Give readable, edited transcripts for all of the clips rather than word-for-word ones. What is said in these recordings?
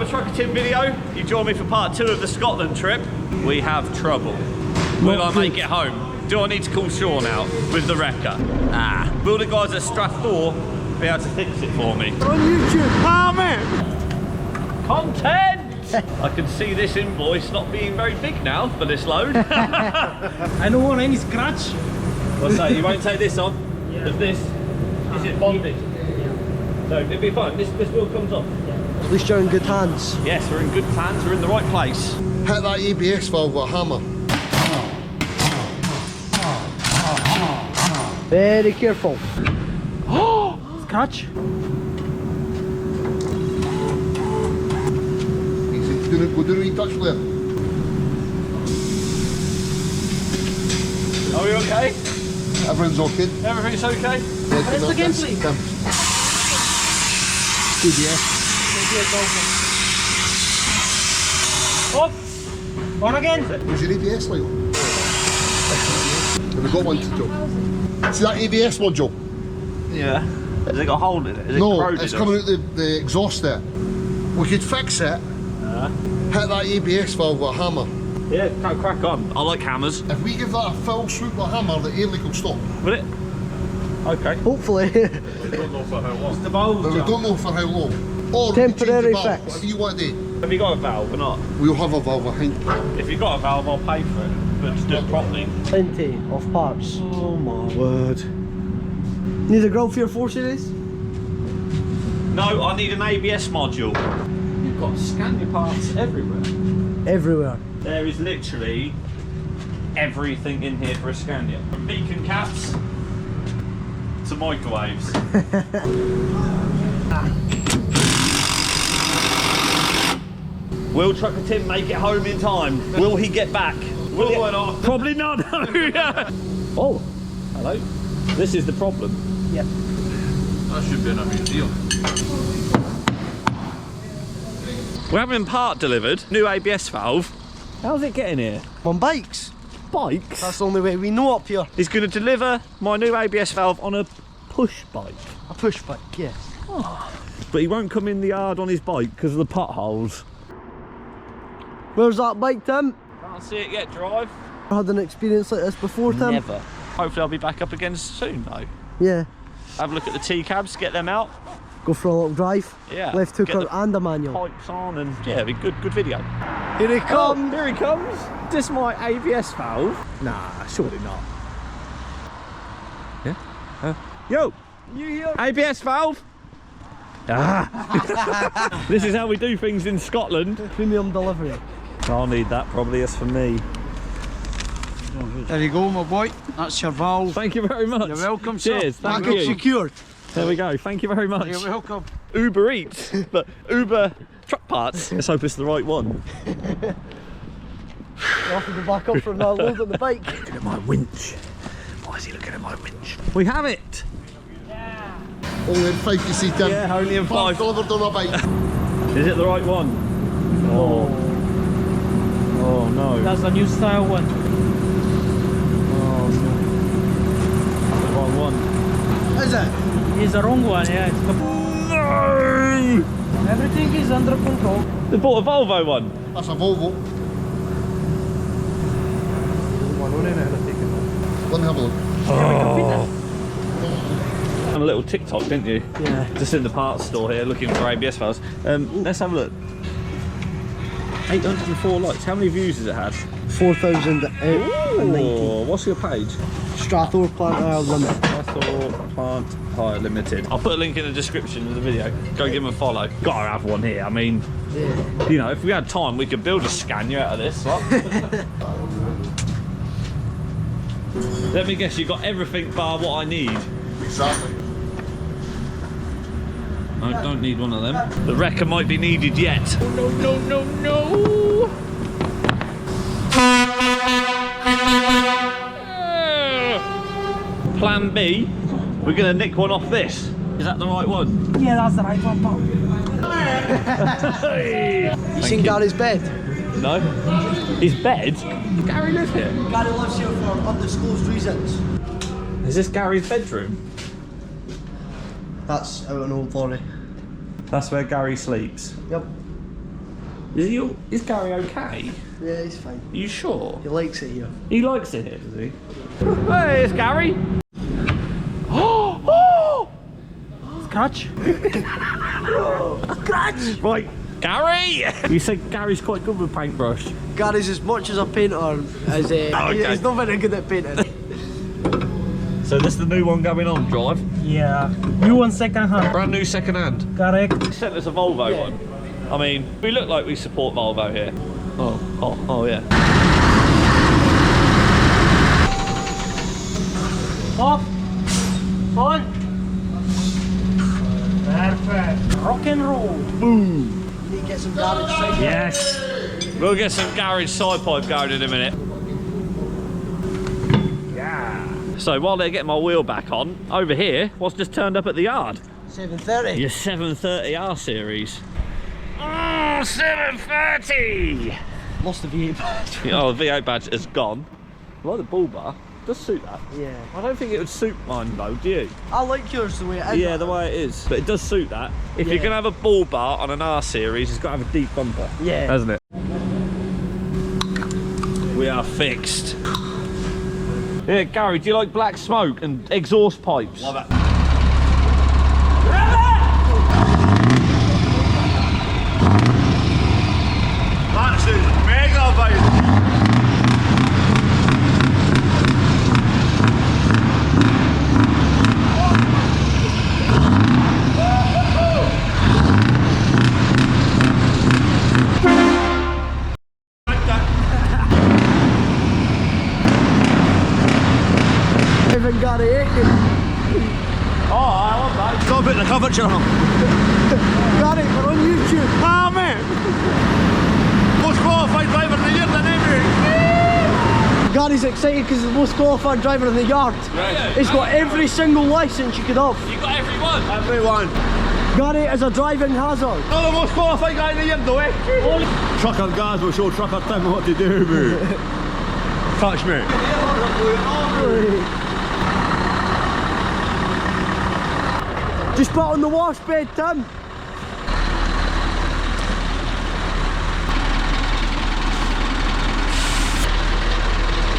another Trucker Tim video. You join me for part 2 of the Scotland trip. We have trouble. Will I make it home? Do I need to call Sean out with the wrecker? Will the guys at Strathmore be able to fix it for me? On YouTube, man! Content! I can see this invoice not being very big now for this load. I don't want any scratch. What's that? You won't take this on? Yeah. This? Is it bonded? Yeah. So it'll be fine. This wheel comes off. Yeah. At least you're in good hands. Yes, we're in good hands. We're in the right place. Hit that ABS valve with a hammer. Very careful. Oh, scratch. Go do a wee touch flare. Are we okay? Everyone's okay. Everything's okay? Yeah, Press again, please. Off. On again. Where's your ABS light on? Have we got one to do? See that ABS one, Joe? Yeah. Has it got a hole in it? Is it No, corroded it's or- coming out the exhaust there. We could fix it. Hit that ABS valve with a hammer. Yeah, crack on. I like hammers. If we give that a full swoop with a hammer, the air leak will stop. Will it? Okay. Hopefully. The valve. But we don't know for how long. Or Temporary we change the valve, fix. whatever you want to do. Have you got a valve or not? We'll have a valve, I think. If you've got a valve, I'll pay for it. But just do it properly. Plenty of parts. Oh my word. Need a grill for your 4 Series? No, I need an ABS module. You've got Scania parts everywhere. Everywhere. There is literally everything in here for a Scania. From beacon caps to microwaves. Will Trucker Tim make it home in time? Will he get back? Will he not? Probably not. No. Oh, hello. This is the problem. Yep. That should be in a museum. We're having part delivered. New ABS valve. How's it getting here? On bikes. Bikes? That's the only way we know up here. He's going to deliver my new ABS valve on a push bike. A push bike, yes. Oh. But he won't come in the yard on his bike because of the potholes. Where's that bike, Tim? Can't see it yet, drive. Had an experience like this before, Tim? Never. Hopefully I'll be back up again soon though. Yeah. Have a look at the T-cabs, get them out. Go for a little drive. Yeah. Left get hooker the and a manual. Pipes on and yeah, it'll be good video. Here he comes. Oh, here he comes. Is this my ABS valve? Nah, surely not. Yeah? Yo! ABS valve? Ah! This is how we do things in Scotland. Premium delivery. I'll need that probably, as for me. There you go, my boy. That's your valve. Thank you very much. You're welcome, sir. Cheers, thank Back up you. secured. There we go, thank you very much. You're welcome. Uber Eats, but Uber truck parts. Let's hope it's the right one. You have to be back up for another load on the bike. Looking at my winch. Why is he looking at my winch? We have it! Only in 5 you see, Tim. Yeah, only in 5. Delivered on a bike. Is it the right one? Oh. Oh no. That's the new style one. Oh no. The wrong one. Is it? It's the wrong one, yeah. It's No! everything is under control. They bought a Volvo one. That's a Volvo. Let me have a look. Oh. On a little TikTok, didn't you? Yeah. Just in the parts store here looking for ABS valves. Let's have a look. 804 likes. How many views has it had? 4,090. Ooh, what's your page? Strathmore Plant Limit. Strathmore Plant Hire Limited. I'll put a link in the description of the video. Go give them a follow. Gotta have one here. I mean, Yeah. you know, if we had time, we could build a Scania out of this. Right? Let me guess, you got everything bar what I need. Exactly. I don't need one of them. The wrecker might be needed yet. Oh, no, no, no, no! Plan B, we're gonna nick one off this. Is that the right one? Yeah, that's the right one, Bob. You seen Gary's bed? No? His bed? Gary lives here. Gary lives here for undisclosed reasons. Is this Gary's bedroom? That's out in Old Lorry. That's where Gary sleeps. Yep. Is Gary okay? Yeah, he's fine. Are you sure? He likes it here. He likes it here, does he? Hey, it's Gary. Oh! Scratch? Scratch! Right, Gary! You said Gary's quite good with paintbrush. Gary's as much as a painter as Okay. he's not very good at painting. So this is the new one going on, drive? Yeah. You want second hand? Brand new second hand. Correct. He sent us a Volvo one. I mean, we look like we support Volvo here. Oh yeah. Off. On. Perfect. Rock and roll. You need to get some garage side. Yes. We'll get some garage side pipe going in a minute. Yeah. So while they're getting my wheel back on, over here, what's just turned up at the yard? 730. Your 730R series. Oh, 730! Lost the V8 badge. Oh, the V8 badge is gone. I like the bull bar. Does suit that. Yeah. I don't think it would suit mine though, do you? I like yours the way it is. Yeah, the way it is. But it does suit that. If you're Yeah. going to have a bull bar on an R series, it's got to have a deep bumper. Yeah. Hasn't it? We are fixed. Yeah, Gary, do you like black smoke and exhaust pipes? Love it. That's mega vibe. Even Gary Aiken. Oh, I love that. Stop it, the cover channel. Gary, we're on YouTube. Ah, man. Most qualified driver in the year than every. Gary's excited because he's the most qualified driver in the yard. Right. He's got every single licence you could have. You got everyone? Everyone. Gary is a driving hazard. Not the most qualified guy in the year, though, eh? Trucker guys will show Trucker Tim what to do, mate. Touch me. Just put on the wash bed, Tim.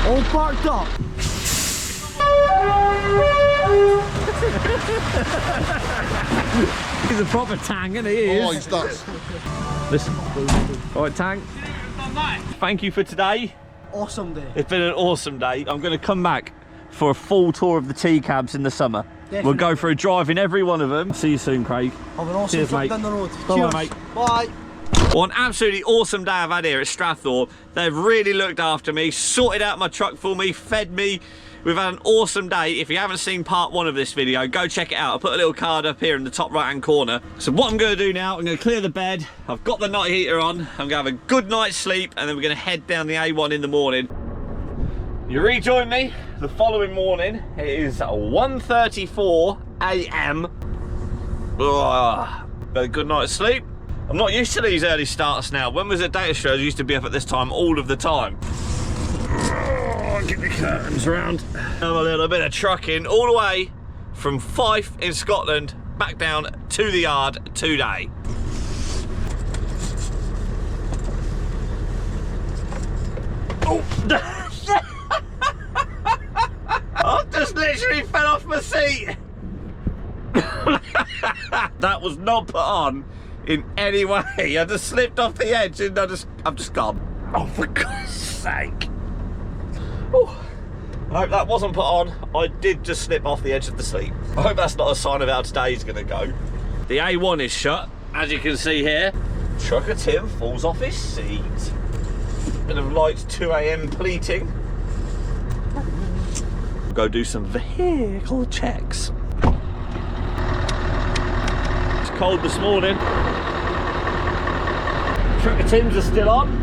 All parked up. He's a proper tang, isn't he? Oh, he's nuts. Listen. All right, tang. Thank you for today. Awesome day. It's been an awesome day. I'm going to come back for a full tour of the T-cabs in the summer. Definitely. We'll go for a drive in every one of them. See you soon, Craig. Have an awesome Cheers, trip mate. down the road. Bye-bye, Cheers. mate. Bye. Well, an absolutely awesome day I've had here at Straththorpe. They've really looked after me, sorted out my truck for me, fed me. We've had an awesome day. If you haven't seen part one of this video, go check it out. I'll put a little card up here in the top right hand corner. So what I'm going to do now, I'm going to clear the bed. I've got the night heater on. I'm going to have a good night's sleep, and then we're going to head down the A1 in the morning. You rejoin me the following morning. It is 1:34 a.m. Got a good night's sleep. I'm not used to these early starts now. When was it data shows? I used to be up at this time all of the time. Get the curtains round. Have a little bit of trucking all the way from Fife in Scotland back down to the yard today. Oh. I just literally fell off my seat. That was not put on in any way. I just slipped off the edge and I've just gone. Oh, for God's sake. Ooh. I hope that wasn't put on. I did just slip off the edge of the seat. I hope that's not a sign of how today's gonna go. The A1 is shut, as you can see here. Trucker Tim falls off his seat. Bit of light 2 AM pleating. Go do some vehicle checks. It's cold this morning. Trucker Tim's are still on.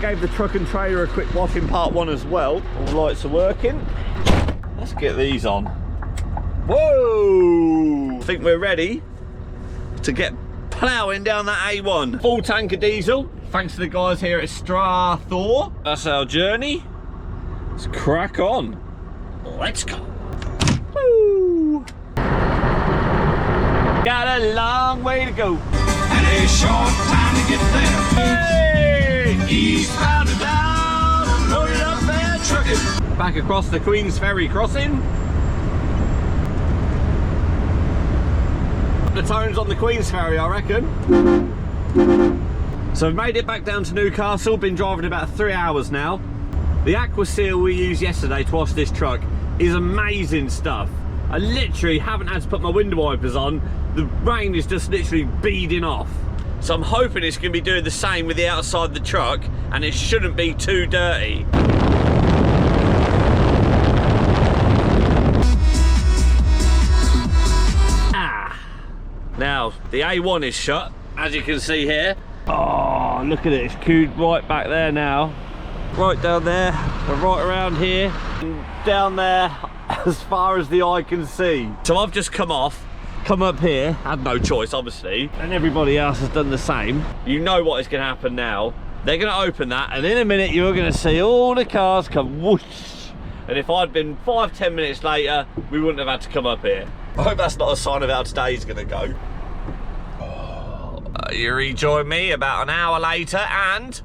Gave the truck and trailer a quick wash in part one as well. All the lights are working. Let's get these on. Whoa! I think we're ready to get ploughing down that A1. Full tank of diesel, thanks to the guys here at Straththorpe. That's our journey. Let's crack on. Let's go. Woo! Got a long way to go. And a short time trying to get there. Hey! Eastbound and down, loaded up there, trucking. Back across the Queen's Ferry crossing. The tones on the Queen's Ferry, I reckon. So we've made it back down to Newcastle, been driving about 3 hours now. The aqua seal we used yesterday to wash this truck is amazing stuff. I literally haven't had to put my window wipers on. The rain is just literally beading off. So I'm hoping it's going to be doing the same with the outside of the truck, and it shouldn't be too dirty. Now, the A1 is shut, as you can see here. Oh, look at it, it's queued right back there now. Right down there, and right around here, and down there, as far as the eye can see. So I've just come up here, had no choice, obviously, and everybody else has done the same. You know what is gonna happen now. They're gonna open that, and in a minute, you're gonna see all the cars come whoosh. And if I'd been 5-10 minutes later, we wouldn't have had to come up here. I hope that's not a sign of how today's gonna go. You rejoin me about an hour later and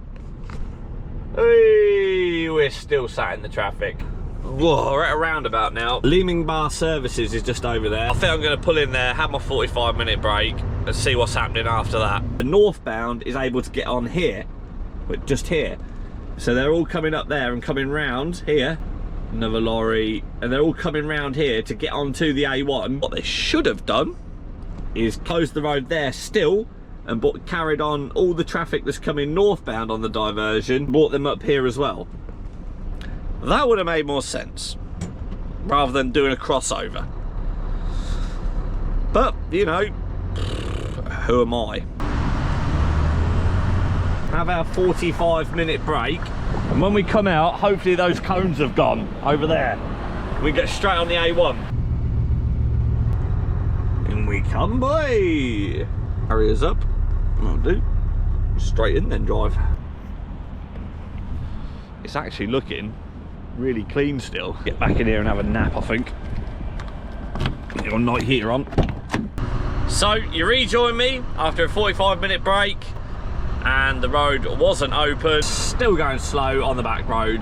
we're still sat in the traffic. Whoa, we're at a roundabout now. Leeming Bar Services is just over there. I think I'm gonna pull in there, have my 45-minute break and see what's happening after that. The northbound is able to get on here, but just here. So they're all coming up there and coming round here. Another lorry, and they're all coming round here to get onto the A1. What they should have done is close the road there still and carried on all the traffic that's coming northbound on the diversion, brought them up here as well. That would have made more sense rather than doing a crossover. But, you know, who am I? Have our 45-minute break, and when we come out, hopefully those cones have gone over there. We get straight on the A1. In we come, boy. Barriers up. I'll do. Straight in then drive. It's actually looking really clean still. Get back in here and have a nap, I think. Get your night heater on. So you rejoin me after a 45-minute break, and the road wasn't open. Still going slow on the back road.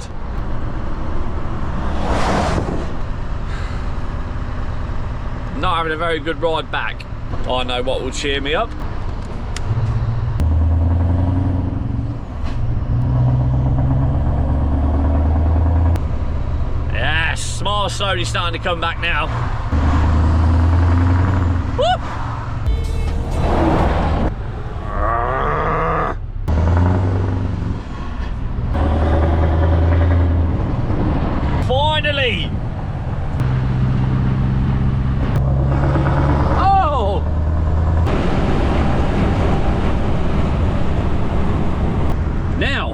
Not having a very good ride back. I know what will cheer me up. Yes, smile slowly starting to come back now. Woo! Finally! Oh! Now,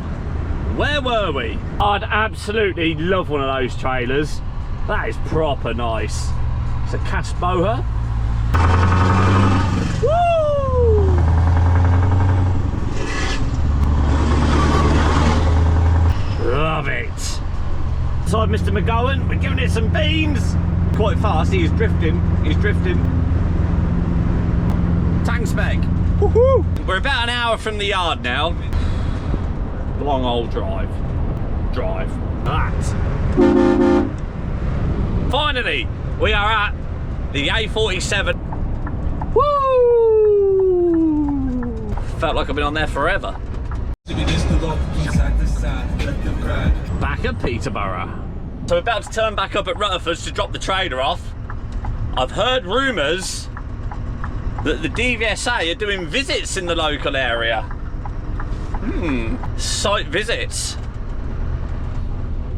where were we? I'd absolutely love one of those trailers. That is proper nice. It's a cast motor. Woo! Love it. Inside Mr. McGowan, we're giving it some beans. Quite fast, he's drifting, Tank spec. Woohoo! We're about an hour from the yard now. Long old drive. That. Finally, we are at the A47. Woo! Felt like I've been on there forever. Back at Peterborough. So we're about to turn back up at Rutherford's to drop the trailer off. I've heard rumours that the Dvsa are doing visits in the local area. Site visits.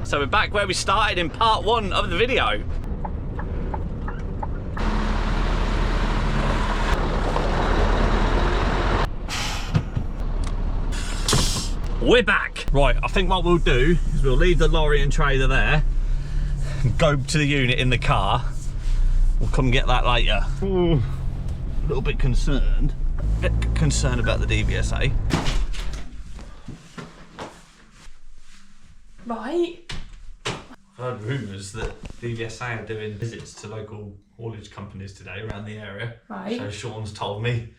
So we're back where we started in part 1 of the video. We're back. Right, I think what we'll do is we'll leave the lorry and trailer there and go to the unit in the car. We'll come get that later. Ooh, a little bit concerned. About the Dvsa. Right. I've heard rumours that Dvsa are doing visits to local haulage companies today around the area. Right. So Sean's told me.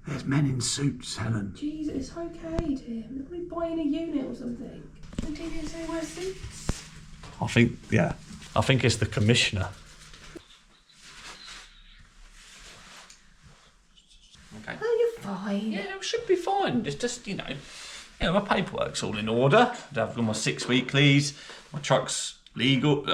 There's men in suits, Helen. Jesus, it's okay, Tim. They're probably buying a unit or something. And Dvsa wear suits. I think it's the commissioner. Okay. Oh, you're fine. Yeah, it should be fine. It's just, my paperwork's all in order. I've got my 6 weeklies, my truck's legal,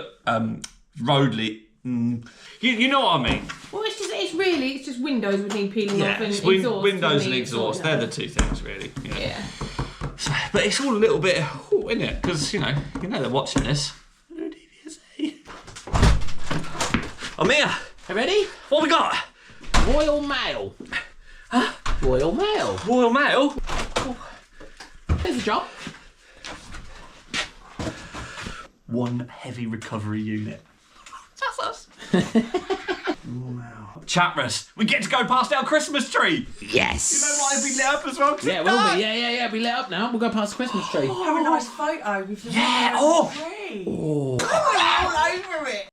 you know what I mean? Well, it's just windows would need peeling off and windows exhaust. and exhaust. They're the two things, really. Yeah. So, but it's all a little bit, isn't it? Because, they're watching this. I'm here. You ready? What we got? Royal Mail. Huh? Royal Mail. Royal Mail? There's a job. One heavy recovery unit. That's us. Chatras, we get to go past our Christmas tree. Yes. You know what? It'll be lit up as well. Yeah, it will be. Yeah. Be lit up now. We'll go past the Christmas tree. Have a nice photo with your Yeah. tree. Oh. All over it.